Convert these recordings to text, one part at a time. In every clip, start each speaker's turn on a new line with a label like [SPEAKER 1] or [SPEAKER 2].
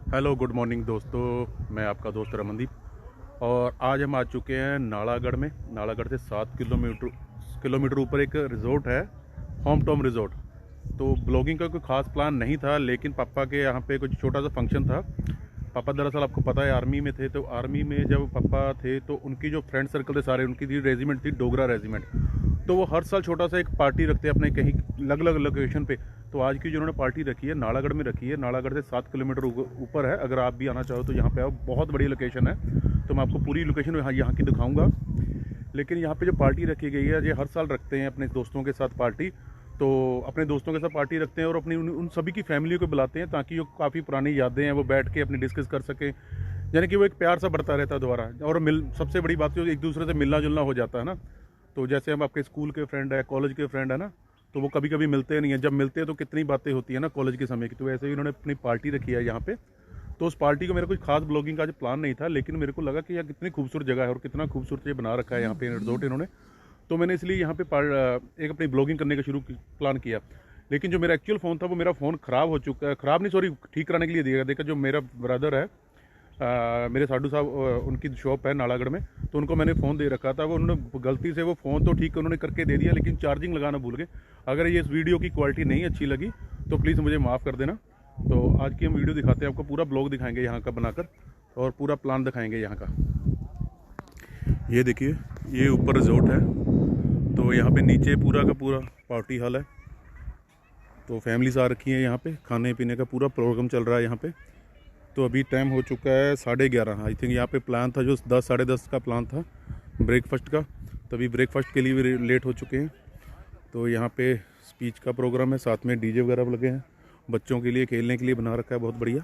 [SPEAKER 1] Hello good morning दोस्तों। मैं आपका दोस्त रमनदीप और आज हम आ चुके हैं नालागढ़ में। नालागढ़ से 7 किलोमीटर ऊपर एक रिज़ोर्ट है, होम टॉम रिज़ोर्ट। तो ब्लॉगिंग का कोई ख़ास प्लान नहीं था, लेकिन पापा के यहाँ पे कुछ छोटा सा फंक्शन था। पापा दरअसल आपको पता है आर्मी में थे, तो आर्मी में जब पापा थे तो उनकी जो फ्रेंड सर्कल थे सारे, उनकी थी रेजिमेंट थी डोगरा रेजिमेंट। तो वो हर साल छोटा सा एक पार्टी रखते हैं अपने कहीं अलग अलग लोकेशन पे। तो आज की जो उन्होंने पार्टी रखी है नालागढ़ में रखी है। नालागढ़ से 7 किलोमीटर ऊपर है। अगर आप भी आना चाहो तो यहाँ पे आओ, बहुत बड़ी लोकेशन है। तो मैं आपको पूरी लोकेशन यहाँ की दिखाऊंगा। लेकिन यहाँ पे जो पार्टी रखी गई है, ये हर साल रखते हैं अपने दोस्तों के साथ पार्टी। तो अपने दोस्तों के साथ पार्टी रखते हैं और अपनी उन सभी की फैमिली को बुलाते हैं, ताकि जो काफ़ी पुरानी यादें हैं वो बैठ के अपनी डिस्कस कर सकें। यानी कि वो एक प्यार सा बढ़ता रहता है दोबारा। और सबसे बड़ी बात जो एक दूसरे से मिलना जुलना हो जाता है ना। तो जैसे हम आपके स्कूल के फ्रेंड है, कॉलेज के फ्रेंड है ना, तो वो कभी कभी मिलते नहीं है। जब मिलते हैं तो कितनी बातें होती है ना कॉलेज के समय की। तो वैसे ही उन्होंने अपनी पार्टी रखी है यहाँ पे। तो उस पार्टी को मेरा कुछ खास ब्लॉगिंग का आज प्लान नहीं था, लेकिन मेरे को लगा कि यार कितनी खूबसूरत जगह है और कितना खूबसूरत ये बना रखा है यहाँ पे रिजोर्ट इन्होंने। तो मैंने इसलिए यहाँ पे एक अपनी ब्लॉगिंग करने का प्लान किया। लेकिन जो मेरा एक्चुअल फ़ोन था वो मेरा फ़ोन ख़राब हो चुका है। ख़राब नहीं, सॉरी, ठीक कराने के लिए दिया। देखा जो मेरा ब्रदर है, मेरे साडू साहब, उनकी शॉप है नालागढ़ में। तो उनको मैंने फ़ोन दे रखा था, वो उन्होंने गलती से वो फ़ोन तो ठीक उन्होंने करके दे दिया, लेकिन चार्जिंग लगाना भूल गए। अगर ये इस वीडियो की क्वालिटी नहीं अच्छी लगी तो प्लीज़ मुझे माफ़ कर देना। तो आज की हम वीडियो दिखाते हैं आपको, पूरा ब्लॉग दिखाएंगे यहाँ का बनाकर और पूरा प्लान दिखाएंगे यहाँ का। ये देखिए, ये ऊपर रिजोर्ट है। तो यहाँ पे नीचे पूरा का पूरा पार्टी हॉल है। तो फैमिलीज आ रखी है यहाँ पे, खाने पीने का पूरा प्रोग्राम चल रहा है यहाँ पे। तो अभी टाइम हो चुका है 11:30। आई थिंक यहाँ पे प्लान था जो 10 10:30 का प्लान था ब्रेकफास्ट का। तभी ब्रेकफास्ट के लिए भी लेट हो चुके हैं। तो यहाँ पे स्पीच का प्रोग्राम है, साथ में डीजे वगैरह लगे हैं, बच्चों के लिए खेलने के लिए बना रखा है, बहुत बढ़िया।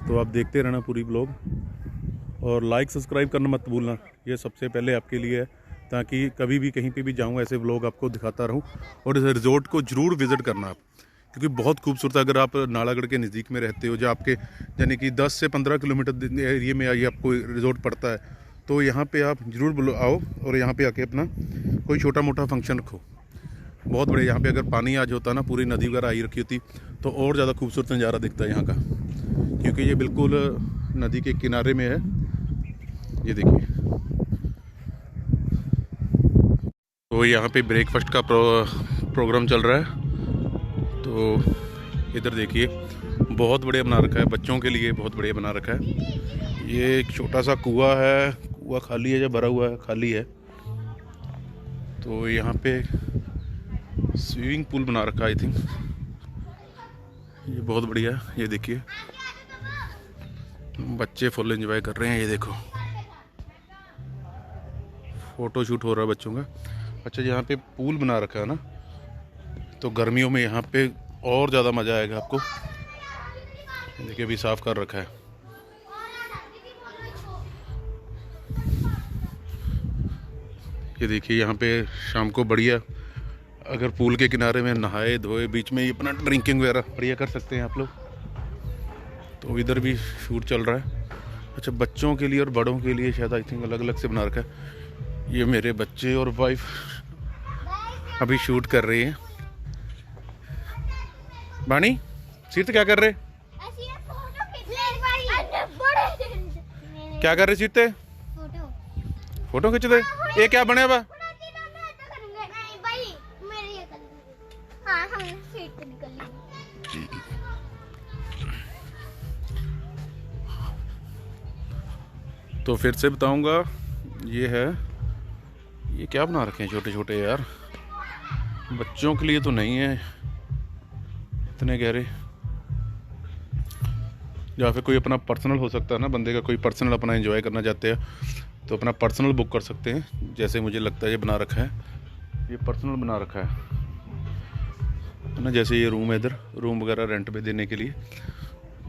[SPEAKER 1] तो आप देखते रहना पूरी ब्लॉग और लाइक सब्सक्राइब करना मत भूलना, ये सबसे पहले आपके लिए है, ताकि कभी भी कहीं पे भी जाऊँ ऐसे व्लॉग आपको दिखाता रहूँ। और इस रिजॉर्ट को ज़रूर विज़िट करना आप, क्योंकि बहुत खूबसूरत है। अगर आप नालागढ़ के नज़दीक में रहते हो, जो आपके यानी कि 10 से 15 किलोमीटर एरिए में ये आपको रिजॉर्ट पड़ता है, तो यहाँ पे आप ज़रूर आओ और यहाँ पे आके अपना कोई छोटा मोटा फंक्शन रखो। बहुत बड़े यहाँ पे अगर पानी आज होता ना, पूरी नदी वगैरह आई रखी होती, तो और ज़्यादा खूबसूरत नज़ारा दिखता है यहाँ का, क्योंकि ये बिल्कुल नदी के किनारे में है। ये देखिए, तो यहाँ पे ब्रेकफास्ट का प्रोग्राम चल रहा है। तो इधर देखिए, बहुत बढ़िया बना रखा है, बच्चों के लिए बहुत बढ़िया बना रखा है। ये एक छोटा सा कुआं है, कुआं खाली है या भरा हुआ है? खाली है। तो यहाँ पे स्विमिंग पूल बना रखा है आई थिंक, ये बहुत बढ़िया। ये देखिए, बच्चे फुल एंजॉय कर रहे हैं। ये देखो, फोटो शूट हो रहा है बच्चों का। अच्छा, यहाँ पे पूल बना रखा है ना, तो गर्मियों में यहाँ पे और ज़्यादा मज़ा आएगा आपको। देखिए, अभी साफ़ कर रखा है। ये देखिए, यहाँ पे शाम को बढ़िया, अगर पूल के किनारे में नहाए धोए, बीच में ही अपना ड्रिंकिंग वगैरह बढ़िया कर सकते हैं आप लोग। तो इधर भी शूट चल रहा है। अच्छा, बच्चों के लिए और बड़ों के लिए शायद आई थिंक अलग अलग से बना रखा है। ये मेरे बच्चे और वाइफ अभी शूट कर रही है। बानी, सीट क्या कर रहे? क्या कर रहे सीट? फोटो खींच दे। ये क्या बने बा? तो फिर से बताऊंगा, ये है, ये क्या बना रखे हैं छोटे छोटे यार, बच्चों के लिए तो नहीं है इतने गहरे। या फिर कोई अपना पर्सनल हो सकता है ना, बंदे का कोई पर्सनल अपना एंजॉय करना चाहते हैं तो अपना पर्सनल बुक कर सकते हैं। जैसे मुझे लगता है ये बना रखा है, ये पर्सनल बना रखा है ना। जैसे ये रूम है, इधर रूम वगैरह रेंट पे देने के लिए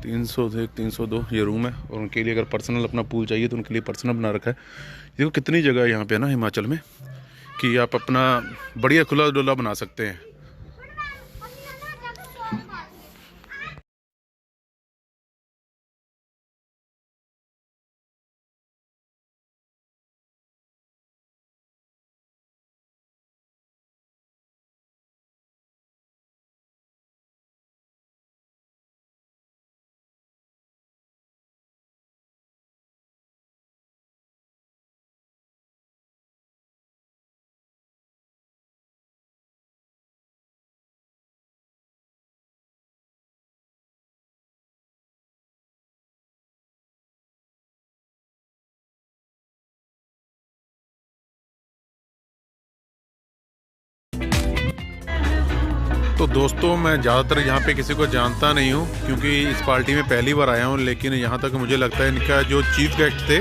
[SPEAKER 1] 300 से 302 ये रूम है। और उनके लिए अगर पर्सनल अपना पूल चाहिए तो उनके लिए पर्सनल बना रखा है। देखो कितनी जगह है यहाँ पे ना हिमाचल में, कि आप अपना बढ़िया खुला डुला बना सकते हैं। तो दोस्तों मैं ज़्यादातर यहाँ पे किसी को जानता नहीं हूँ क्योंकि इस पार्टी में पहली बार आया हूँ, लेकिन यहाँ तक मुझे लगता है इनका जो चीफ गेस्ट थे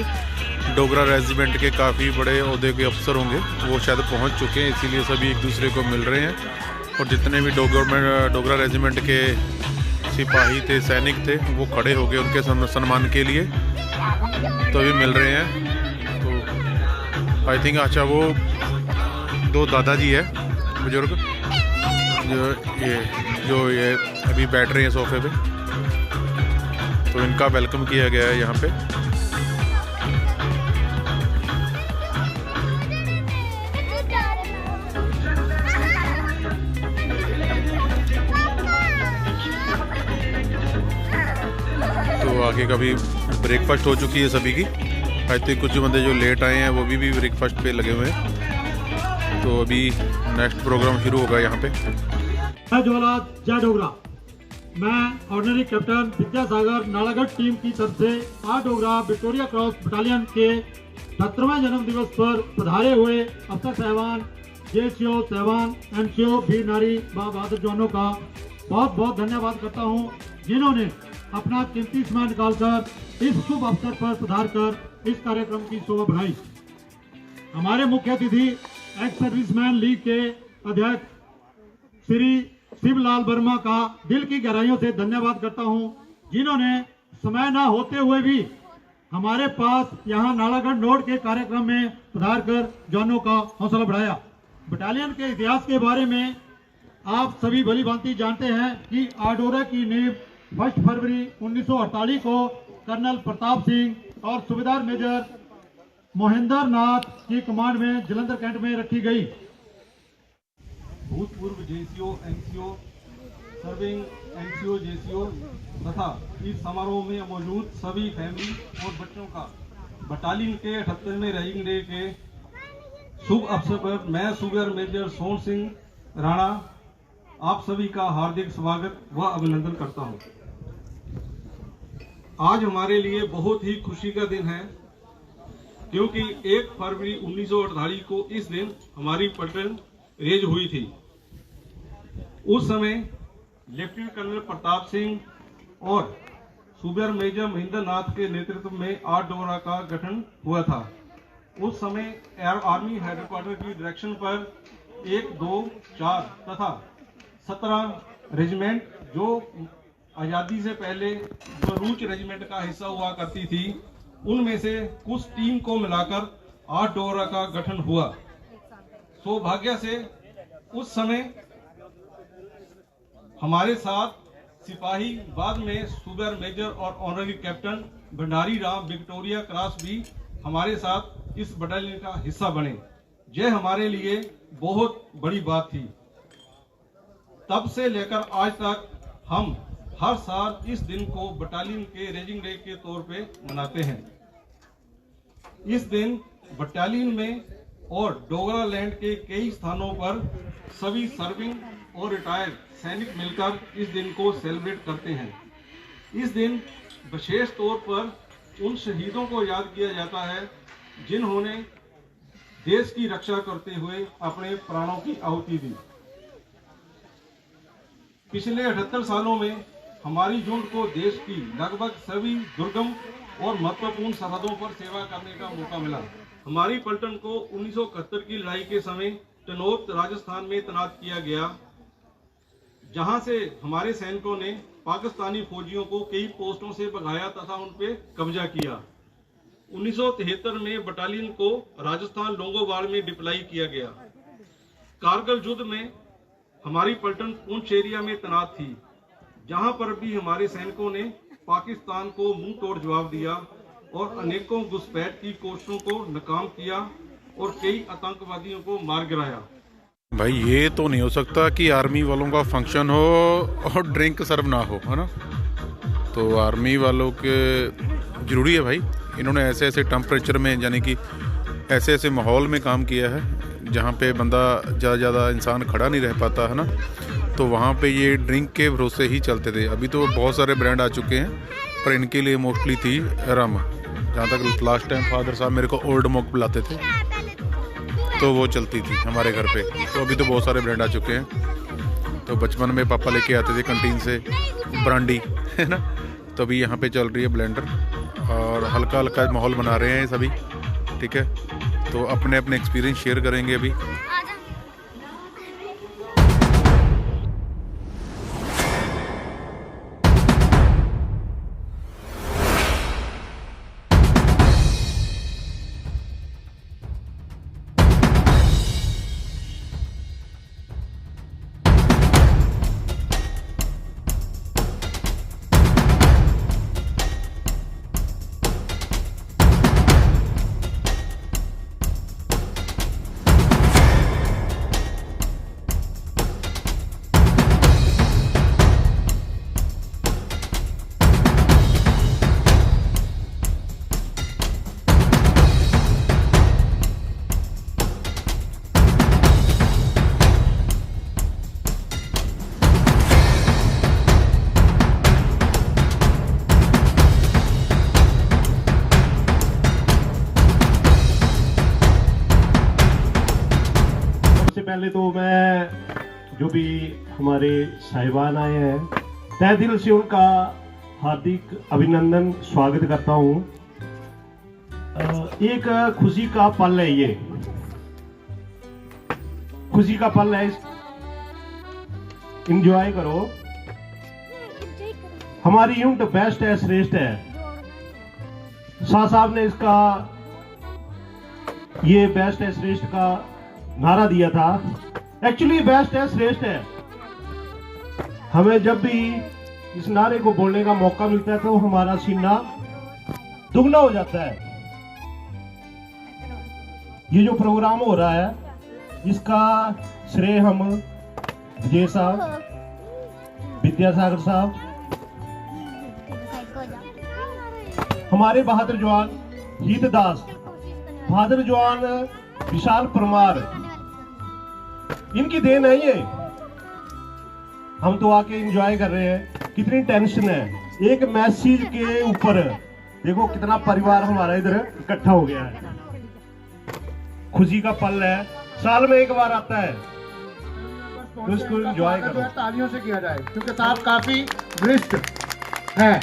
[SPEAKER 1] डोगरा रेजिमेंट के काफ़ी बड़े ओहदे के अफसर होंगे, वो शायद पहुँच चुके हैं, इसीलिए सभी एक दूसरे को मिल रहे हैं। और जितने भी डोगरा रेजिमेंट के सिपाही थे, सैनिक थे, वो खड़े हो गए उनके सम्मान के लिए, तो अभी मिल रहे हैं। तो आई थिंक अच्छा वो दो दादाजी है बुजुर्ग जो ये अभी बैठ रहे हैं सोफे पे, तो इनका वेलकम किया गया है यहाँ पे। तो आगे का भी ब्रेकफास्ट हो चुकी है सभी की। आई थिंक कुछ बंदे जो लेट आए हैं वो भी ब्रेकफास्ट पे लगे हुए हैं। तो अभी नेक्स्ट प्रोग्राम शुरू होगा यहाँ पे।
[SPEAKER 2] जय जोहार, जय डोगरा। मैं ordinary captain Vidyasagar Nalagarh team की तरफ से आर डोगरा विक्टोरिया क्रॉस बटालियन के 70वें जन्म दिवस पर पधारे हुए अफसर साहबान, जेसीओ साहबान, एनसीओ, वीर नारी बहादुर जवानों का बहुत बहुत धन्यवाद करता हूँ, जिन्होंने अपना कीमती समय निकालकर इस शुभ अवसर पर पधार कर इस कार्यक्रम की शोभा बढ़ाई। हमारे मुख्य अतिथि एक्स सर्विसमैन लीग के अध्यक्ष श्री शिवलाल वर्मा का दिल की गहराइयों से धन्यवाद करता हूं, जिन्होंने समय न होते हुए भी हमारे पास यहां नालागढ़ नोड के कार्यक्रम में पधार कर जवानों का हौसला बढ़ाया। बटालियन के इतिहास के बारे में आप सभी भली भांति जानते हैं कि आडोरा की नींव 1 फरवरी 1948 को कर्नल प्रताप सिंह और सूबेदार मेजर मोहिंदर नाथ की कमांड में जलंधर कैंट में रखी गई।
[SPEAKER 3] भूतपूर्व JCO, NCO, serving NCO, JCO तथा इस समारोह में मौजूद सभी फैमिली और बच्चों का बटालियन के 78वें राइजिंग डे के शुभ अवसर पर मैं सूबेदार मेजर सोहन सिंह राणा आप सभी का हार्दिक स्वागत व अभिनंदन करता हूं। आज हमारे लिए बहुत ही खुशी का दिन है, क्योंकि 1 फरवरी 1948 को इस दिन हमारी पलटन रेज हुई थी। उस समय लेफ्टिनेंट कर्नल प्रताप सिंह और सूबेदार मेजर महेंद्र नाथ के नेतृत्व में 8 डोगरा का गठन हुआ था। उस समय आर्मी हेडक्वार्टर की डायरेक्शन पर 1, 2, 4 तथा 17 रेजिमेंट जो आज़ादी से पहले जो रूच रेजिमेंट का हिस्सा हुआ करती थी, उनमें से कुछ टीम को मिलाकर 8 डोगरा का गठन हुआ। सौभाग्य से उस समय हमारे साथ सिपाही, बाद में सूबेदार मेजर और honorary captain Bhandari Ram Victoria cross भी हमारे साथ इस बटालियन का हिस्सा बने। यह हमारे लिए बहुत बड़ी बात थी। तब से लेकर आज तक हम हर साल इस दिन को बटालियन के रेजिंग डे के तौर पे मनाते हैं। इस दिन बटालियन में और डोगरा लैंड के कई स्थानों पर सभी सर्विंग और रिटायर्ड सैनिक मिलकर इस दिन को सेलिब्रेट करते हैं। इस दिन विशेष तौर पर उन शहीदों को याद किया जाता है जिन्होंने देश की रक्षा करते हुए अपने प्राणों की आहुति दी। पिछले 78 सालों में हमारी यूनिट को देश की लगभग सभी दुर्गम और महत्वपूर्ण सरहदों पर सेवा करने का मौका मिला। हमारी पलटन को 1971 की लड़ाई के समय टनौत राजस्थान में तैनात किया गया, जहां से हमारे सैनिकों ने पाकिस्तानी फौजियों को कई पोस्टों से भगाया तथा उन पे कब्जा किया। 1973 में बटालियन को राजस्थान लोंगोवाल में डिप्लॉय किया गया। कारगिल युद्ध में हमारी पलटन पुंछ एरिया में तैनात थी, जहां पर भी हमारे सैनिकों ने पाकिस्तान को मुंह तोड़ जवाब दिया और अनेकों घुसपैठ की कोशिशों को नाकाम किया और कई आतंकवादियों को मार गिराया।
[SPEAKER 1] भाई ये तो नहीं हो सकता कि आर्मी वालों का फंक्शन हो और ड्रिंक सर्व ना हो, है ना। तो आर्मी वालों के ज़रूरी है भाई, इन्होंने ऐसे ऐसे टेम्परेचर में, यानी कि ऐसे ऐसे माहौल में काम किया है जहाँ पे बंदा ज़्यादा इंसान खड़ा नहीं रह पाता, है ना। तो वहाँ पे ये ड्रिंक के भरोसे ही चलते थे। अभी तो बहुत सारे ब्रांड आ चुके हैं, पर इनके लिए मोस्टली थी रम। जहाँ तक लास्ट टाइम फादर साहब मेरे को ओल्ड मॉक बुलाते थे, तो वो चलती थी हमारे घर पे। तो अभी तो बहुत सारे ब्रांड आ चुके हैं। तो बचपन में पापा लेके आते थे कैंटीन से ब्रांडी, है ना। तो अभी यहाँ पे चल रही है ब्लेंडर और हल्का हल्का माहौल बना रहे हैं सभी, ठीक है। तो अपने अपने एक्सपीरियंस शेयर करेंगे अभी।
[SPEAKER 4] पहले तो मैं जो भी हमारे साहिबान आए हैं तहे दिल से उनका हार्दिक अभिनंदन स्वागत करता हूं। एक खुशी का पल है, ये खुशी का पल है, एंजॉय करो। हमारी यूनिट बेस्ट है, श्रेष्ठ है। शाह साहब ने इसका ये बेस्ट है श्रेष्ठ का नारा दिया था। एक्चुअली बेस्ट है श्रेष्ठ है। हमें जब भी इस नारे को बोलने का मौका मिलता है तो हमारा सीना दुगना हो जाता है। ये जो प्रोग्राम हो रहा है इसका श्रेय हम विजय साहब, विद्यासागर साहब, हमारे बहादुर जवान हीत दास, बहादुर जवान विशाल परमार, इनकी देन है ये। हम तो आके एंजॉय कर रहे हैं। कितनी टेंशन है एक मैसेज के ऊपर, देखो कितना परिवार हमारा इधर इकट्ठा हो गया है। खुशी का पल है, साल में एक बार आता है तो इसको एंजॉय करो।
[SPEAKER 5] तालियों से किया जाए क्योंकि साहब काफी वरिष्ठ है।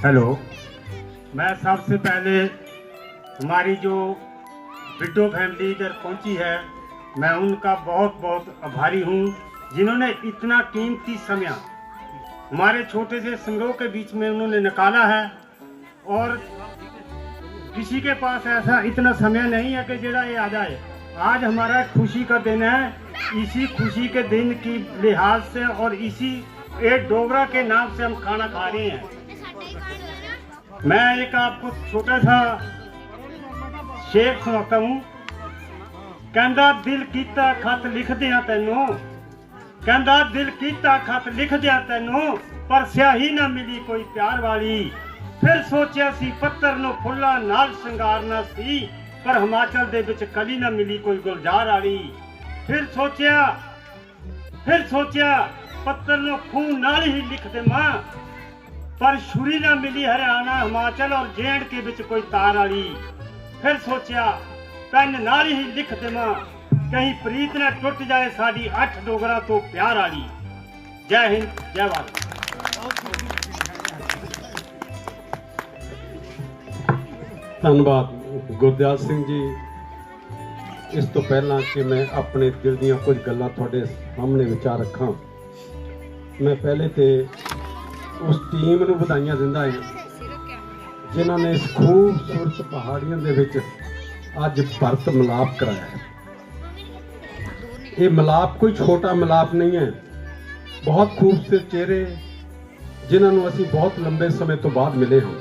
[SPEAKER 4] हेलो, मैं सबसे पहले हमारी जो बिट्टो फैमिली इधर पहुंची है, मैं उनका बहुत बहुत आभारी हूं, जिन्होंने इतना कीमती समय हमारे छोटे से संगरों के बीच में उन्होंने निकाला है। और किसी के पास ऐसा इतना समय नहीं है कि जरा ये आ जाए। आज हमारा खुशी का दिन है। इसी खुशी के दिन की लिहाज से और इसी एक डोगरा के नाम से हम खाना खा रहे हैं। मैं एक आपको छोटा सा शेर सुनाता हूं। कहंदा दिल कीता खत लिख दिया तेनों, कहंदा दिल कीता खत लिख दिया तेनों, पर स्याही ना मिली कोई प्यार वाली। फिर सोचा सी पत्थर नो फुल्ला नाल संगारना सी, पर हिमाचल दे विच कली ना मिली कोई गुलजार वाली। फिर सोचा पत्थर नो खून नाल ही लिख दे मां, पर छुरी ना मिली हरियाणा हिमाचल और जेएंड के विच कोई तार वाली। फिर सोचा पेन नाल ही लिख देवां, कहीं प्रीत ना टुट जाए साडी 8 डोगरा तो प्यार वाली। जय हिंद, जय भारत।
[SPEAKER 6] ਧੰਨਵਾਦ ਗੁਰਦਿਆਲ ਸਿੰਘ ਜੀ। ਇਸ ਤੋਂ ਪਹਿਲਾਂ ਕਿ ਮੈਂ ਆਪਣੇ ਦਿਲ ਦੀਆਂ ਕੁਝ ਗੱਲਾਂ ਤੁਹਾਡੇ ਸਾਹਮਣੇ ਵਿਚਾਰ ਰੱਖਾਂ, ਮੈਂ ਪਹਿਲੇ ਤੇ ਉਸ ਟੀਮ ਨੂੰ ਵਧਾਈਆਂ ਦਿੰਦਾ ਹਾਂ ਜਿਨ੍ਹਾਂ ਨੇ ਇਸ ਖੂਬਸੂਰਤ ਪਹਾੜੀਆਂ ਦੇ ਵਿੱਚ ਅੱਜ ਭਰਤ ਮਿਲਾਪ ਕਰਾਇਆ ਹੈ। ਇਹ ਮਿਲਾਪ ਕੋਈ ਛੋਟਾ ਮਿਲਾਪ ਨਹੀਂ ਹੈ। ਬਹੁਤ ਖੂਬਸੂਰਤ ਚਿਹਰੇ ਜਿਨ੍ਹਾਂ ਨੂੰ ਅਸੀਂ ਬਹੁਤ ਲੰਬੇ ਸਮੇਂ ਤੋਂ ਬਾਅਦ ਮਿਲੇ ਹਾਂ।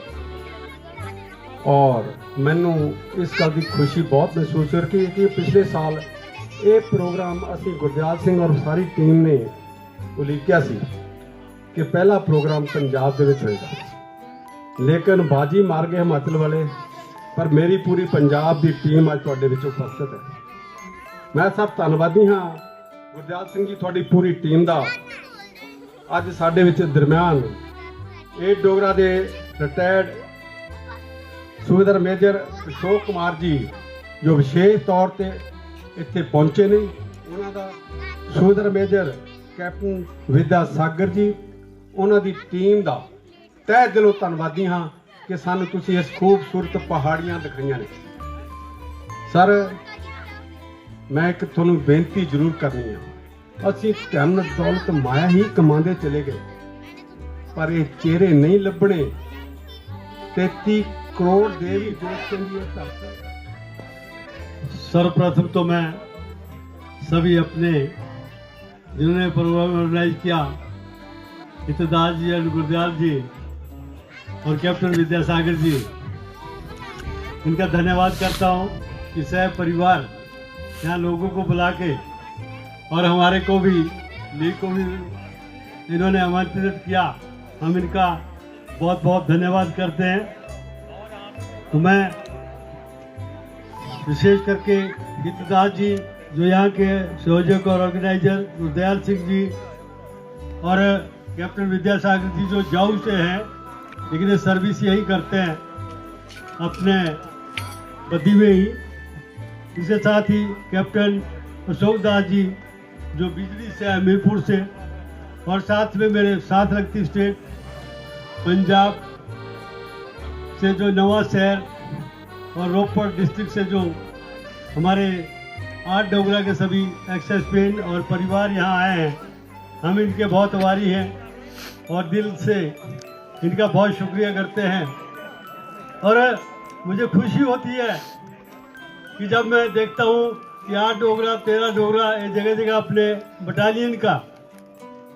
[SPEAKER 6] और मैनू इस गल की खुशी बहुत महसूस हो रही है कि पिछले साल ये प्रोग्राम असी गुरदयाल सिंह और सारी टीम ने उलीकिया सी कि पहला प्रोग्राम पंजाब दे विच होएगा, लेकिन बाजी मार गए हिमाचल वाले। पर मेरी पूरी पंजाब की टीम अज तुहाडे विच उपस्थित है। मैं सब धन्नवादी हाँ गुरदयाल सिंह जी, तुहाडी पूरी टीम का। अज साडे विच दरम्यान ये डोगरा दे रिटायर्ड सूबेदार मेजर अशोक कुमार जी जो विशेष तौर पर ਇੱਥੇ ਪਹੁੰਚੇ ਨੇ। ਉਹਨਾਂ ਦਾ ਸੂਬੇਦਾਰ ਮੇਜਰ ਕੈਪਟਨ ਵਿਦਿਆ ਸਾਗਰ ਜੀ, ਉਹਨਾਂ ਦੀ ਟੀਮ ਦਾ ਤਹਿ ਦਿਲੋਂ ਧੰਨਵਾਦੀ ਹਾਂ ਕਿ ਸਾਨੂੰ ਤੁਸੀਂ ਇਸ ਖੂਬਸੂਰਤ ਪਹਾੜੀਆਂ ਦਿਖਾਈਆਂ ਨੇ। ਸਰ, ਮੈਂ ਇੱਕ ਤੁਹਾਨੂੰ ਬੇਨਤੀ ਜ਼ਰੂਰ ਕਰਨੀ ਆ। ਅਸੀਂ ਧਨ ਦੌਲਤ ਮਾਇਆ ਹੀ ਕਮਾਉਂਦੇ ਚਲੇ ਗਏ, ਪਰ ਇਹ ਚਿਹਰੇ ਨਹੀਂ ਲੱਭਣੇ 33 करोड़ देवी देवताओं की धरती।
[SPEAKER 7] सर्वप्रथम तो मैं सभी अपने जिन्होंने प्रोग्राम ऑर्गेनाइज किया, हितदास जी और गुरदयाल जी और कैप्टन विद्यासागर जी, इनका धन्यवाद करता हूँ कि सह परिवार यहाँ लोगों को बुला के और हमारे को भी लीग को भी इन्होंने आमंत्रित किया। हम इनका बहुत बहुत धन्यवाद करते हैं। तो मैं विशेष करके हितदास जी जो यहाँ के संयोजक और ऑर्गेनाइजर, गुरदयाल सिंह जी और कैप्टन विद्यासागर जी जो जाऊ से हैं लेकिन ये सर्विस यही करते हैं अपने बदी में ही। इसके साथ ही कैप्टन अशोक दास जी जो बिजली से है मीरपुर से, और साथ में मेरे साथ लगती स्टेट पंजाब से जो नवा शहर और रोपड़ डिस्ट्रिक्ट से जो हमारे 8 डोगरा के सभी एक्सेस पेन और परिवार यहाँ आए हैं, हम इनके बहुत आभारी हैं और दिल से इनका बहुत शुक्रिया करते हैं। और मुझे खुशी होती है कि जब मैं देखता हूँ कि 8 डोगरा 13 डोगरा ये जगह जगह अपने बटालियन का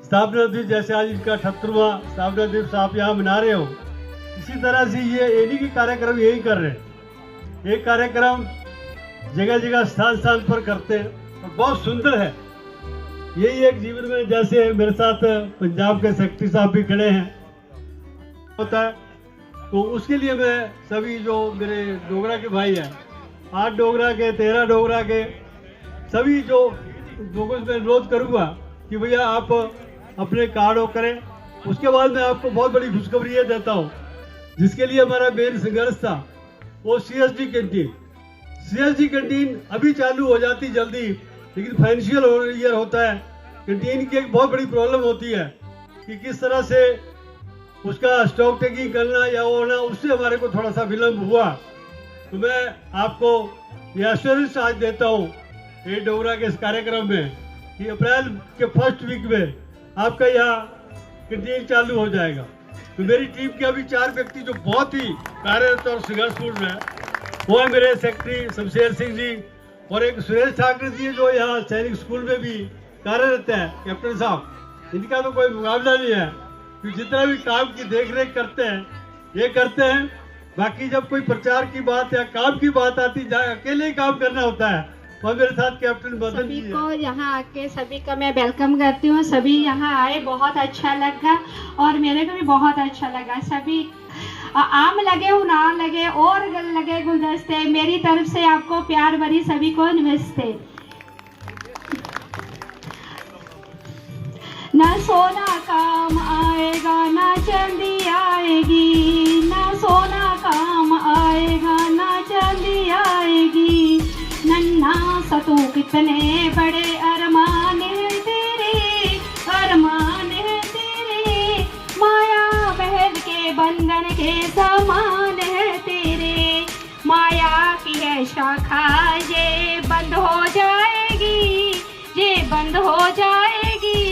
[SPEAKER 7] स्थापना दिवस, जैसे आज इनका 78वां स्थापना दिवस आप यहाँ मना रहे हो, इसी तरह से ये एनी के कार्यक्रम यही कर रहे हैं। ये कार्यक्रम जगह जगह स्थान स्थान पर करते हैं और बहुत सुंदर है। यही एक जीवन में, जैसे मेरे साथ पंजाब के सेक्रेटरी साहब भी खड़े हैं, होता है, तो उसके लिए मैं सभी जो मेरे डोगरा के भाई हैं, 8 डोगरा के 13 डोगरा के सभी जो लोगों से मैं अनुरोध करूँगा कि भैया आप अपने कार्ड हो करें। उसके बाद मैं आपको बहुत बड़ी खुशखबरी ये देता हूँ, जिसके लिए हमारा मेन संघर्ष था, वो CSD कैंटीन। CSD कैंटीन अभी चालू हो जाती जल्दी, लेकिन फाइनेंशियल ईयर होता है, कैंटीन की एक बहुत बड़ी प्रॉब्लम होती है कि किस तरह से उसका स्टॉक टेकिंग करना या वो होना, उससे हमारे को थोड़ा सा विलम्ब हुआ। तो मैं आपको यह एश्योरेंस आज देता हूँ ये डोगरा के इस कार्यक्रम में कि अप्रैल के फर्स्ट वीक में आपका यहाँ कैंटीन चालू हो जाएगा। तो मेरी टीम के अभी 4 व्यक्ति जो बहुत ही कार्यरत और संघर्षपूर्ण है, वो है मेरे सेक्रेटरी शमशेर सिंह जी और एक सुरेश ठाकरे जी जो यहाँ सैनिक स्कूल में भी कार्यरत है, कैप्टन साहब। इनका तो कोई मुकाबला नहीं है, क्योंकि जितना भी काम की देखरेख करते हैं ये करते हैं। बाकी जब कोई प्रचार की बात या काम की बात आती है, अकेले ही काम करना होता है। और मेरे साथ कैप्टन मदन
[SPEAKER 8] सभी
[SPEAKER 7] जी
[SPEAKER 8] को यहाँ आके सभी का मैं वेलकम करती हूँ। सभी यहाँ आए, बहुत अच्छा लगा और मेरे को भी बहुत अच्छा लगा। सभी आम लगे ना लगे और लगे गुलदस्ते, मेरी तरफ से आपको प्यार भरी सभी को नमस्ते। ना सोना काम आएगा ना चांदी आएगी, ना सोना काम आएगा ना चांदी आएगी। नन्हा सतू कितने बड़े अरमान है तेरे, अरमान है तेरे। माया बहन के बंधन के समान है तेरे। माया की है शाखा ये बंद हो जाएगी, ये बंद हो जाएगी।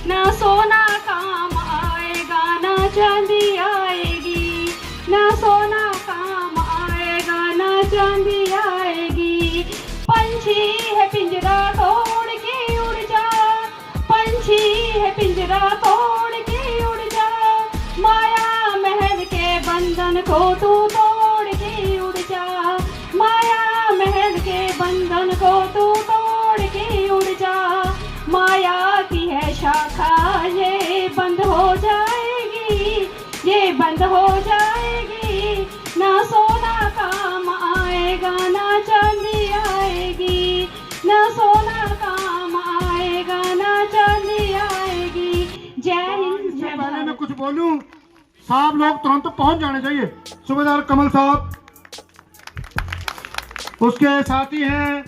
[SPEAKER 8] ना सोना काम आएगा ना चांदी आएगी, ना सोना काम आएगा ना चांदी आएगी। पंछी है पिंजरा तोड़ के उड़ जा, पंछी है पिंजरा तोड़ के उड़ जा। माया महल के बंधन को तू तोड़ के उड़ जा, माया महल के बंधन को तू तोड़ के उड़ जा। माया की है शाखा ये बंद हो जाएगी, ये बंद हो जाएगी। ना सोना काम आएगा ना चांदी आएगी, ना सोना काम आएगा ना चांदी आएगी। जय हिंद जय
[SPEAKER 2] पहले मैं
[SPEAKER 8] भारत।
[SPEAKER 2] कुछ बोलूं, साहब लोग तुरंत पहुंच जाने चाहिए। सूबेदार कमल साहब, उसके साथी हैं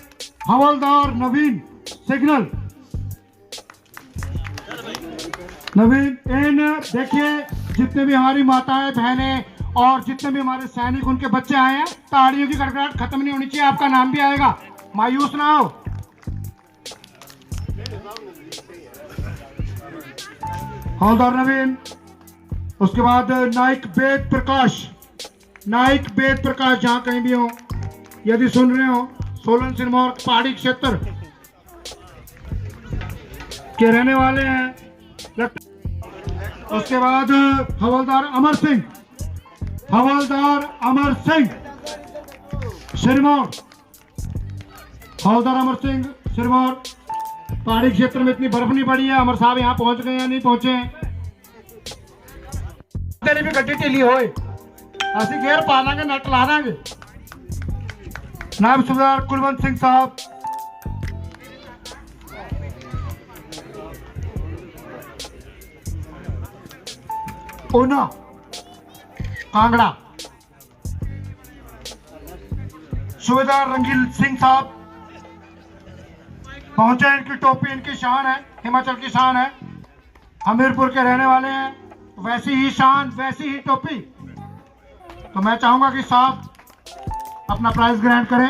[SPEAKER 2] हवलदार नवीन सिग्नल। नवीन, इन देखिए जितने भी हमारी माताएं बहनें और जितने भी हमारे सैनिक उनके बच्चे आए हैं, ताड़ियों की गड़गड़ाहट खत्म नहीं होनी चाहिए। आपका नाम भी आएगा, मायूस ना हो। हवलदार नवीन, उसके बाद नाइक वेद प्रकाश। नाइक वेद प्रकाश जहां कहीं भी हो, यदि सुन रहे हो, सोलन सिरमौर पहाड़ी क्षेत्र के रहने वाले हैं। उसके बाद हवलदार अमर सिंह। हवलदार अमर सिंह सिरमौर। हवलदार अमर सिंह सिरमौर। पहाड़ी क्षेत्र में इतनी बर्फ नहीं पड़ी है, अमर साहब यहाँ पहुंच गए या नहीं पहुंचे हैं? तेरी भी गड्डी ढीली होए, असि गेर पा लांगे, नट ला देंगे। नायब सूबेदार कुलवंत सिंह साहब। ऊना कांगड़ा। सूबेदार रंगील सिंह साहब पहुंचे। इनकी टोपी इनकी शान है, हिमाचल की शान है। हमीरपुर के रहने वाले हैं, वैसी ही शान वैसी ही टोपी। तो मैं चाहूंगा कि साहब अपना प्राइज ग्रहण करें।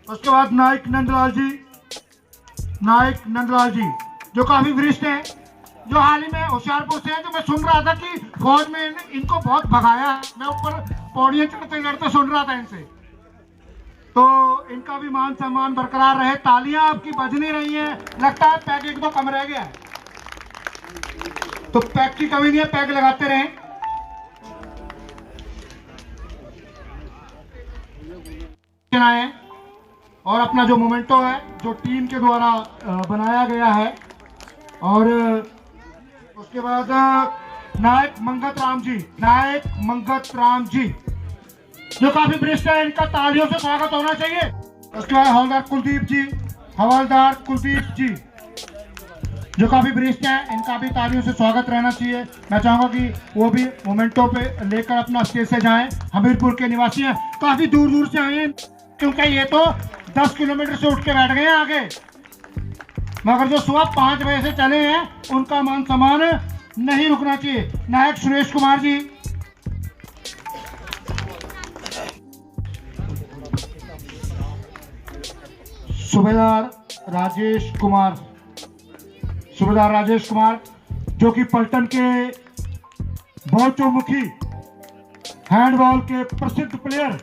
[SPEAKER 2] उसके बाद नाइक नंदलाल जी। नाइक नंदलाल जी जो काफी वरिष्ठ हैं, जो हाल ही में होशियारपुर से हैं। जो मैं सुन रहा था कि फौज में इनको बहुत भगाया है, मैं ऊपर पौड़ियां चढ़ते चढ़ते सुन रहा था इनसे। तो इनका भी मान सम्मान बरकरार रहे। तालियां आपकी बज नहीं रही हैं, लगता है पैक एक दो कम रह गया है। तो पैक की कमी नहीं है, पैक लगाते रहें। और अपना जो मोमेंटो है, जो टीम के द्वारा बनाया गया है। और उसके बाद नायक मंगत राम जी। नायक मंगत राम जी जो काफी वरिष्ठ है, इनका तालियों से स्वागत होना चाहिए। उसके बाद हवलदार कुलदीप जी। हवलदार कुलदीप जी जो काफी वरिष्ठ हैं, इनका भी तालियों से स्वागत रहना चाहिए। मैं चाहूंगा कि वो भी मोमेंटो पे लेकर अपना स्टेज से जाएं। हमीरपुर के निवासी हैं, काफी दूर दूर से आए हैं, क्योंकि ये तो 10 किलोमीटर से उठ के बैठ गए हैं आगे, मगर जो सुबह 5 बजे से चले हैं, उनका मान सम्मान नहीं रुकना चाहिए। नायक सुरेश कुमार जी। सूबेदार राजेश कुमार। सूबेदार राजेश कुमार जो कि पलटन के बहुचौमुखी हैंडबॉल के प्रसिद्ध प्लेयर,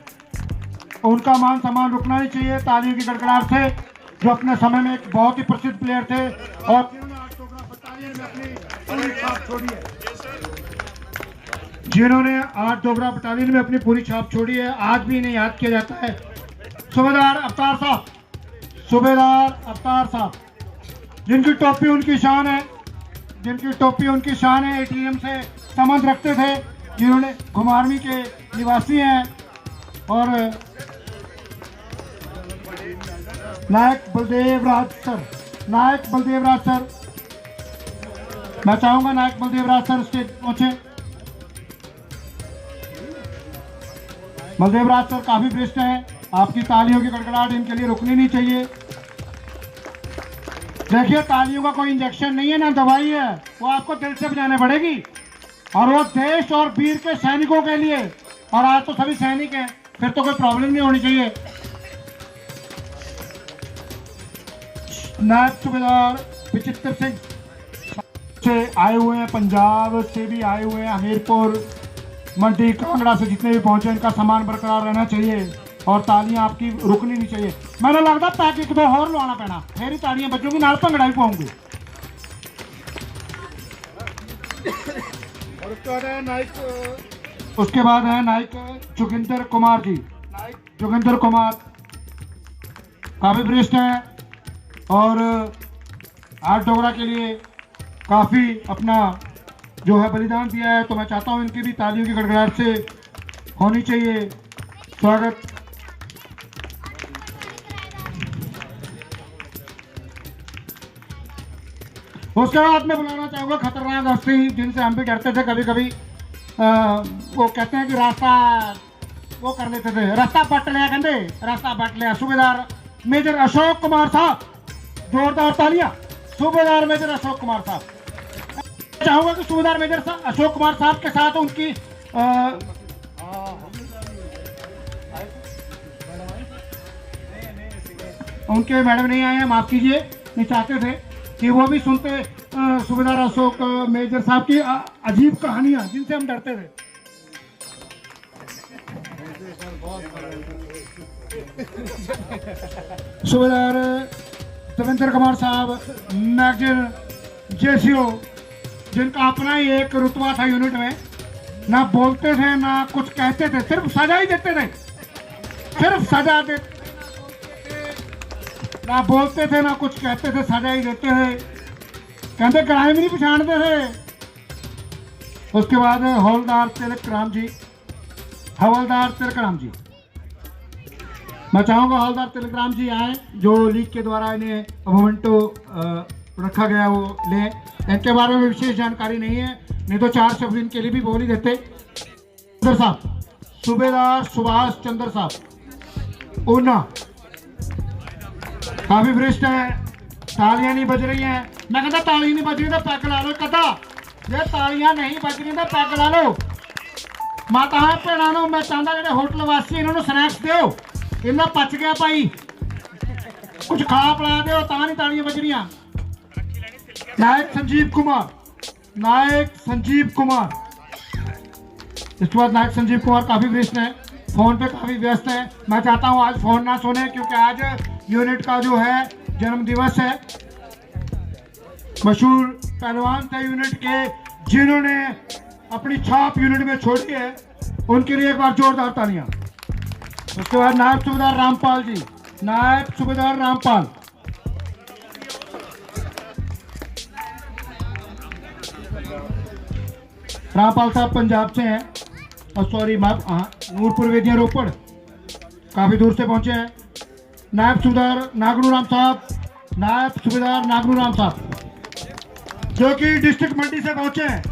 [SPEAKER 2] उनका मान सम्मान रुकना ही चाहिए तालियों की गड़गड़ाहट से। जो अपने समय में एक बहुत ही प्रसिद्ध प्लेयर थे और जिन्होंने 8 डोगरा बटालियन में अपनी पूरी छाप छोड़ी है, आज भी इन्हें याद किया जाता है। सूबेदार अवतार साहब। सूबेदार अवतार साहब जिनकी टोपी उनकी शान है, जिनकी टोपी उनकी शान है। एटीएम से संबंध रखते थे, जिन्होंने घुमारवी के निवासी हैं। और नायक बलदेव राज सर। नायक बलदेव राज सर, मैं चाहूंगा नायक बलदेव राज सर स्टेज पहुंचे। बलदेव राज सर काफी वरिष्ठ हैं, आपकी तालियों की गड़गड़ाहट इनके लिए रुकनी नहीं चाहिए। देखिए तालियों का कोई इंजेक्शन नहीं है, ना दवाई है, वो आपको दिल से बजाने पड़ेगी। और वो देश और वीर के सैनिकों के लिए। और आज तो सभी सैनिक हैं, फिर तो कोई प्रॉब्लम नहीं होनी चाहिए। नायब सूबेदार विचित्र सिंह से आए हुए हैं, पंजाब से भी आए हुए हैं, हमीरपुर मंडी कांगड़ा से जितने भी पहुंचे, इनका सम्मान बरकरार रहना चाहिए और तालियां आपकी रुकनी नहीं चाहिए। मैंने लगता पैक एक दो और लवाना पैना, मेरी तालियां बजूंगी, नाल भंगड़ा भी पाऊंगी। उसके बाद है नायक जोगिंदर कुमार जी। नायक जोगिंदर कुमार काफी वरिष्ठ हैं और 8 डोगरा के लिए काफी अपना जो है बलिदान दिया है। तो मैं चाहता हूं इनकी भी तालियों की गड़गड़ाहट से होनी चाहिए स्वागत। उसके बाद मैं बुलाना चाहूंगा खतरनाक हस्ती, जिनसे हम भी डरते थे कभी कभी। वो कहते हैं कि रास्ता वो कर लेते थे, रास्ता बट लिया, कहते रास्ता बट लिया। सूबेदार
[SPEAKER 5] मेजर अशोक कुमार साहब, जोरदार तालियां। सूबेदार मेजर अशोक कुमार साहब, चाहूंगा कि सूबेदार मेजर अशोक कुमार साहब के साथ उनके मैडम नहीं आए हैं, माफ कीजिए, नहीं चाहते थे कि वो भी सुनते सूबेदार अशोक मेजर साहब की अजीब कहानियां जिनसे हम डरते थे। सूबेदार देवेंद्र कुमार साहब, मैगजीन जेसीओ, जिनका अपना ही एक रुतबा था यूनिट में, ना बोलते थे ना कुछ कहते थे, सिर्फ सजा ही देते थे, सिर्फ सजा देते, ना बोलते थे ना कुछ कहते थे, सजा ही देते थे, कहते क्राइम नहीं पछाड़ते थे। उसके बाद हवलदार तिलक राम जी, हवलदार तिलक राम जी, मैं चाहूंगा हवलदार तिलक राम जी आए, जो लीग के द्वारा इन्हें मोमेंटो रखा गया वो ले। इनके बारे में विशेष जानकारी नहीं है, नहीं तो 4 शब्द इनके लिए भी बोल ही देते। चंद्र साहब, सूबेदार सुभाष चंद्र साहब, ऊना, काफी वरिष्ठ है। तालियां नहीं बज रही हैं, मैं कहता ताली नहीं बज रही तो पैक ला लो, कदा ये तालियां नहीं बज रही तो पैक ला लो। माताएं भैनों, मैं चाहता जेडे होटल वासी इन्होंने स्नैक्स दो, इन्ना पच गया भाई, कुछ खा पिला दो, ता नहीं तालियां बज रही। नायक संजीव कुमार, नायक संजीव कुमार, इसके बाद नायक संजीव कुमार काफी वरिष्ठ है, फोन पे काफी व्यस्त है। मैं चाहता हूं आज फोन ना सुने, क्योंकि आज यूनिट का जो है जन्म दिवस है। मशहूर पहलवान थे यूनिट के, जिन्होंने अपनी छाप यूनिट में छोड़ी है, उनके लिए एक बार जोरदार तालियां। उसके बाद नायब सूबेदार रामपाल जी, नायब सूबेदार रामपाल, रामपाल साहब पंजाब से हैं, और सॉरी नूरपुर वेदियां रोपड़, काफी दूर से पहुंचे हैं। नायब सूबेदार नागनू राम साहब, नायब सूबेदार नागनू राम साहब, जो कि डिस्ट्रिक्ट मंडी से पहुंचे हैं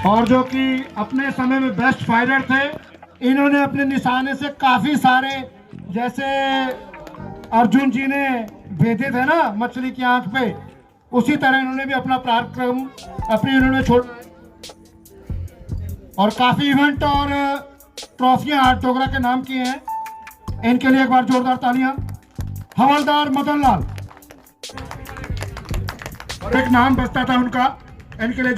[SPEAKER 5] और जो कि अपने समय में बेस्ट फाइटर थे। इन्होंने अपने निशाने से काफी सारे, जैसे अर्जुन जी ने भेजे थे ना मछली की आंख पे, उसी तरह इन्होंने भी अपना पराक्रम अपनी यूनिट में छोड़, और काफी इवेंट और ट्रॉफियां हाथ डोगरा के नाम किए हैं। इनके लिए एक बार जोरदार तालियां। हवलदार मदन लाल, एक नाम बचता था उनका, इनके लिए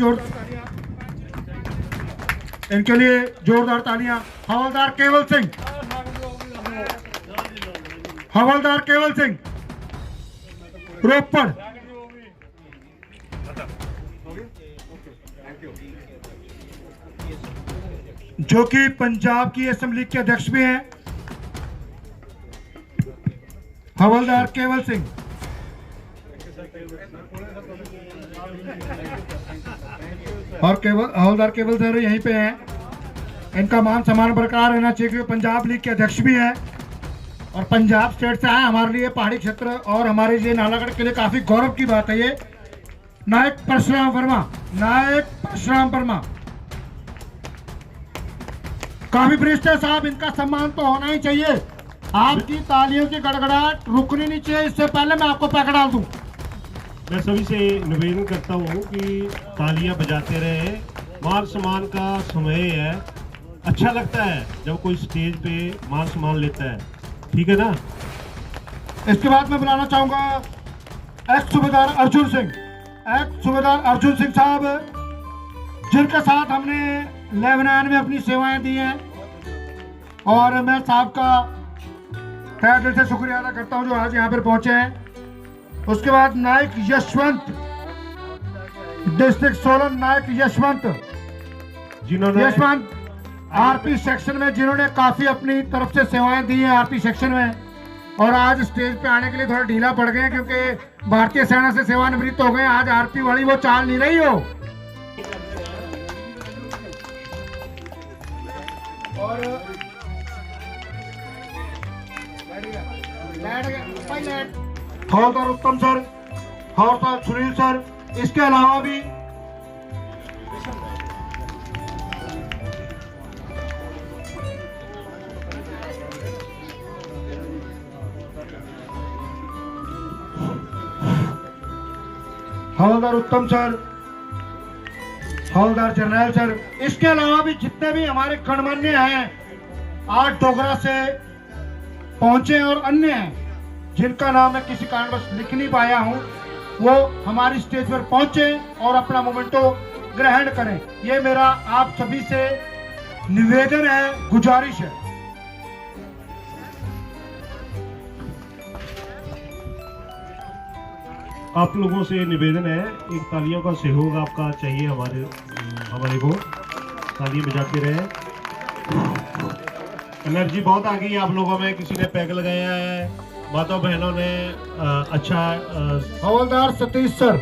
[SPEAKER 5] जोरदार तालियां। हवलदार केवल सिंह, हवलदार केवल सिंह रोपड़, जो कि पंजाब की असेंबली के अध्यक्ष भी हैं। हवलदार केवल सिंह, और हवलदार केवल सर यहीं पे हैं। इनका मान सम्मान बरकरार रहना चाहिए, क्योंकि पंजाब लीग के अध्यक्ष भी हैं और पंजाब स्टेट से आए। हमारे लिए पहाड़ी क्षेत्र और हमारे लिए नालागढ़ के लिए काफी गौरव की बात है ये। नायक परशुराम वर्मा, नायक परशुराम वर्मा काफी वरिष्ठ है साहब, इनका सम्मान तो होना ही चाहिए। आपकी तालियों की गड़गड़ाहट रुकनी नहीं चाहिए। इससे पहले मैं आपको पैक डाल दूं।
[SPEAKER 9] मैं सभी से निवेदन करता हूं कि तालियां बजाते रहे, मान सम्मान का समय है। अच्छा लगता है जब कोई स्टेज पे मान सम्मान लेता है, ठीक है ना।
[SPEAKER 5] इसके बाद मैं बुलाना चाहूंगा एक्स सूबेदार अर्जुन सिंह, एक्स सूबेदार अर्जुन सिंह साहब, जिनके साथ हमने लेबनान में अपनी सेवाएं दी हैं, और मैं साहब का तहे दिल से शुक्रिया अदा करता हूं जो आज यहाँ पर पहुंचे हैं। उसके बाद नायक यशवंत, डिस्ट्रिक्ट सोलन, नायक यशवंत, आरपी सेक्शन में, जिन्होंने काफी अपनी तरफ से सेवाएं दी हैं आरपी सेक्शन में, और आज स्टेज पे आने के लिए थोड़ा ढीला पड़ गए क्योंकि भारतीय सेना से सेवानिवृत्त हो गए। आज आरपी वाली वो चाल नहीं रही हो। और हवलदार उत्तम सर, हवलदार सुनील सर, इसके अलावा भी हवलदार उत्तम सर, हवलदार जर्नैल सर, इसके अलावा भी जितने भी हमारे गणमान्य हैं 8 डोगरा से पहुंचे और अन्य हैं जिनका नाम मैं किसी कारणवश लिख नहीं पाया हूं, वो हमारी स्टेज पर पहुंचे और अपना मोमेंटो ग्रहण करें। ये मेरा आप सभी से निवेदन है, गुजारिश है।
[SPEAKER 9] आप लोगों से निवेदन है, एक तालियों का सहयोग आपका चाहिए हमारे को। तालियां बजाते रहे। एनर्जी बहुत आ गई है आप लोगों में। किसी ने पैक लगाया है, माता बहनों ने अच्छा।
[SPEAKER 5] हवलदार सतीश सर,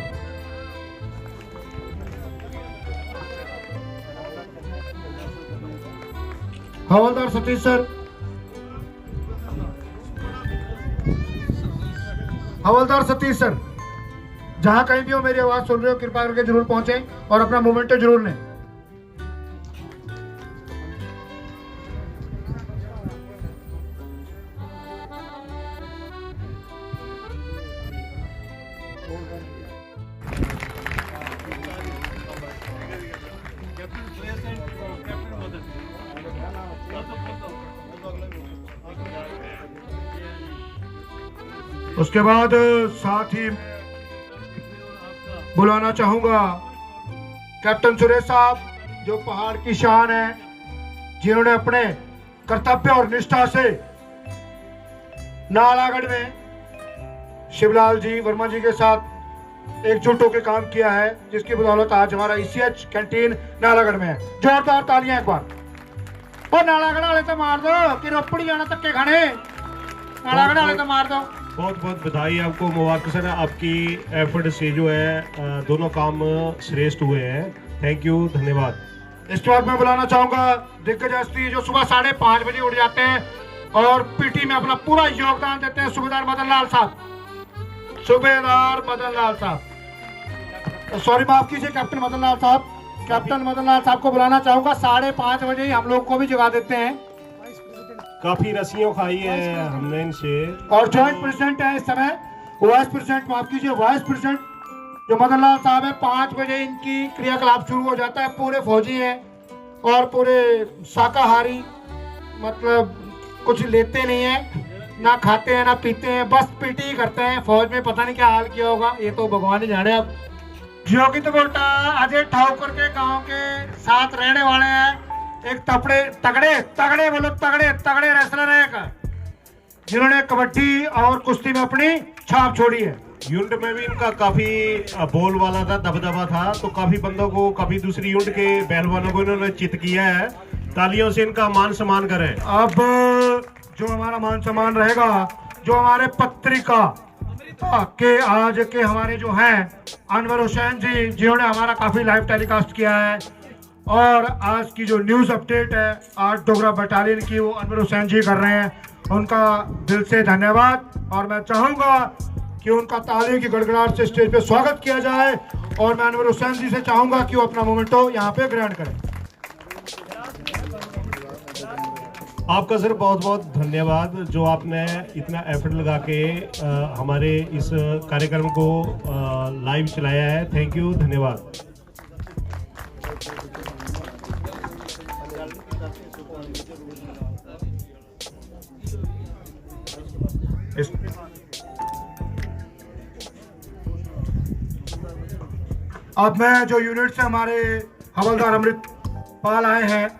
[SPEAKER 5] हवलदार सतीश सर, हवलदार सतीश सर, जहां कहीं भी हो मेरी आवाज सुन रहे हो, कृपा करके जरूर पहुंचे और अपना मोमेंटो जरूर लें। उसके बाद साथ ही बुलाना चाहूंगा कैप्टन सुरेश साहब, जो पहाड़ की शान है, जिन्होंने अपने कर्तव्य और निष्ठा से नालागढ़ में शिवलाल जी वर्मा जी के साथ एकजुट होकर काम किया है, जिसकी बदौलत आज हमारा ECH कैंटीन नालागढ़ में है। जोरदार तालियां एक बार। और नालागढ़ वाले तो मार दो कि रोपड़ी जाना धक्के खाने, नालागढ़ वाले तो मार दो।
[SPEAKER 9] बहुत बहुत बधाई आपको, मुबारक सर। आपकी एफर्ट से जो है दोनों काम श्रेष्ठ हुए हैं। थैंक यू, धन्यवाद।
[SPEAKER 5] इसके बाद मैं बुलाना चाहूंगा दिग्गज हस्ती, जो सुबह 5:30 बजे उठ जाते हैं और पीटी में अपना पूरा योगदान देते हैं, सूबेदार मदन लाल साहब। सूबेदार मदन लाल साहब, सॉरी माफ कीजिए, कैप्टन मदन लाल साहब। कैप्टन मदन लाल साहब को बुलाना चाहूंगा। 5:30 बजे ही हम लोग को भी जगा देते हैं।
[SPEAKER 9] काफी रस्सियों खाई है हमने इनसे।
[SPEAKER 5] और जॉइंट प्रेसिडेंट है इस समय, वाइस प्रेसिडेंट, माफ कीजिए, वाइस प्रेसिडेंट जो मदन लाल साहब है। 5 बजे इनकी क्रियाकलाप शुरू हो जाता है। पूरे फौजी हैं और पूरे शाकाहारी, मतलब कुछ लेते नहीं है, ना खाते हैं ना पीते हैं, बस पीटी ही करते हैं। फौज में पता नहीं क्या हाल किया होगा, ये तो भगवान ही जाने। अब ज्योति तो बोलता अजय ठाकुर के गांव के साथ रहने वाले हैं, एक तगड़े बोलो तगड़े रेसलर है एक, जिन्होंने कबड्डी और कुश्ती में अपनी छाप छोड़ी है।
[SPEAKER 9] यूनिट में भी इनका काफी बोल वाला था, दबदबा था, तो काफी बंदों को, काफी दूसरी यूनिट के पहलवानों को इन्होंने चित किया है। तालियों से इनका मान सम्मान करें।
[SPEAKER 5] अब जो हमारा मान सम्मान रहेगा, जो हमारे पत्रिका के आज के हमारे जो हैं अनवर हुसैन जी, जिन्होंने हमारा काफी लाइव टेलीकास्ट किया है, और आज की जो न्यूज अपडेट है 8 डोगरा बटालियन की, वो अनवर हुसैन जी कर रहे हैं। उनका दिल से धन्यवाद। और मैं चाहूंगा कि उनका तालियों की गड़गड़ाहट से स्टेज पे स्वागत किया जाए, और मैं अनवर हुसैन जी से चाहूंगा कि वो अपना मोमेंटो यहाँ पे ग्रहण करें।
[SPEAKER 9] आपका सर बहुत बहुत धन्यवाद, जो आपने इतना एफर्ट लगा के हमारे इस कार्यक्रम को लाइव चलाया है। थैंक यू, धन्यवाद।
[SPEAKER 5] अब मैं जो यूनिट से हमारे हवलदार अमृत पाल आए हैं,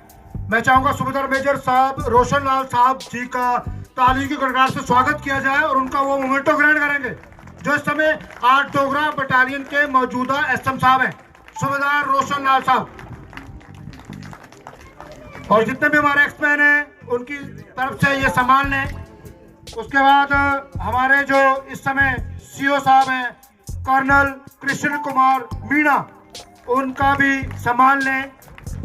[SPEAKER 5] मैं चाहूंगा सूबेदार मेजर साहब रोशन लाल साहब जी का ताली की गड़गड़ाहट से स्वागत किया जाए, और उनका वो मोमेंटो ग्रहण करेंगे, जो इस समय 8 डोगरा बटालियन के मौजूदा SM साहब हैं, सूबेदार रोशन लाल साहब। और जितने भी हमारे एक्समैन हैं उनकी तरफ से ये सम्मान लें। उसके बाद हमारे जो इस समय CO साहब हैं कर्नल कृष्ण कुमार मीणा, उनका भी सम्मान लें।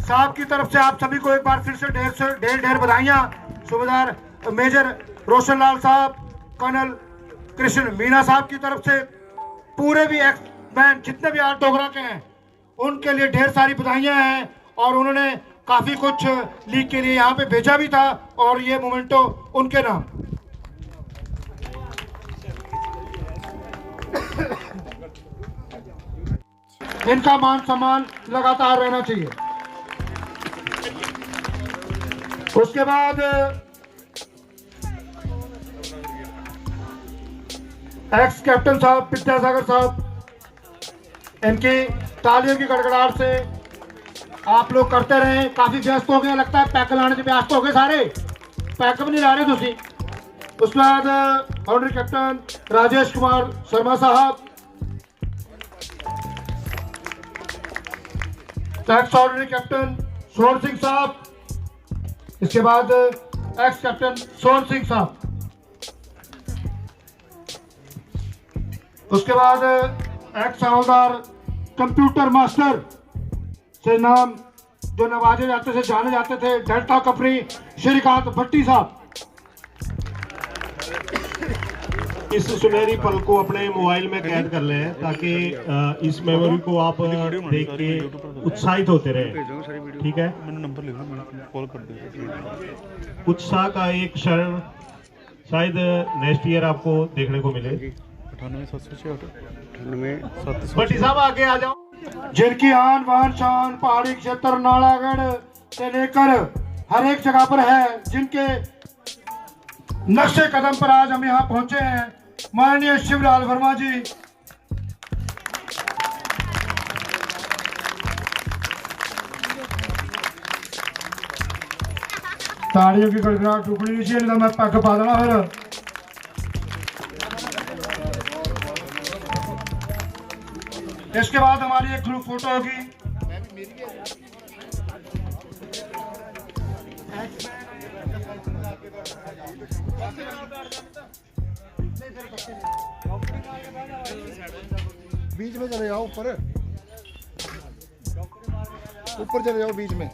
[SPEAKER 5] साहब की तरफ से आप सभी को एक बार फिर से ढेर बधाइयाँ। सूबेदार मेजर रोशन लाल साहब, कर्नल कृष्ण मीणा साहब की तरफ से पूरे भी एक्समैन जितने भी 8 डोगरा के हैं, उनके लिए ढेर सारी बधाइयाँ हैं। और उन्होंने काफ़ी कुछ लीग के लिए यहाँ पे भेजा भी था, और ये मोमेंटो उनके नाम। इनका मान सम्मान लगातार रहना चाहिए। उसके बाद एक्स कैप्टन साहब विद्यासागर साहब, इनकी तालियों की गड़गड़ाहट से आप लोग करते रहे। काफी व्यस्त हो गए, लगता है पैक लाने से व्यस्त हो गए सारे, पैक भी नहीं ला रहे तुसी। उसके बाद ऑनरी कैप्टन राजेश कुमार शर्मा साहब, ex honorary captain Sohan Singh साहब, इसके बाद एक्स कैप्टन सोहन सिंह साहब, उसके बाद एक्स हवलदार कंप्यूटर मास्टर से नाम जो नवाजे जाते थे, जाने जाते थे, डेल्टा कंपनी श्रीकांत भट्टी साहब।
[SPEAKER 9] इस सुनहरी पल को अपने मोबाइल में कैद कर लें ताकि इस मेमोरी को आप देख के उत्साहित होते रहे। ठीक है, उत्साह का एक क्षण शायद नेक्स्ट ईयर आपको देखने को मिले।
[SPEAKER 5] भट्टी साहब आगे आ जाओ। जिनकी आन बान शान पहाड़ी क्षेत्र नालागढ़ से लेकर हर एक जगह पर है, जिनके नक्शे कदम पर आज हम यहाँ पहुंचे हैं, माननीय शिवलाल वर्मा जी। ताड़ियों की गड़गड़ाहट टुकड़ी नहीं चाहिए, मैं पग पा देना फिर। इसके बाद हमारी एक ग्रुप फोटो होगी।
[SPEAKER 10] बीच में चले जाओ, ऊपर चले जाओ बीच में।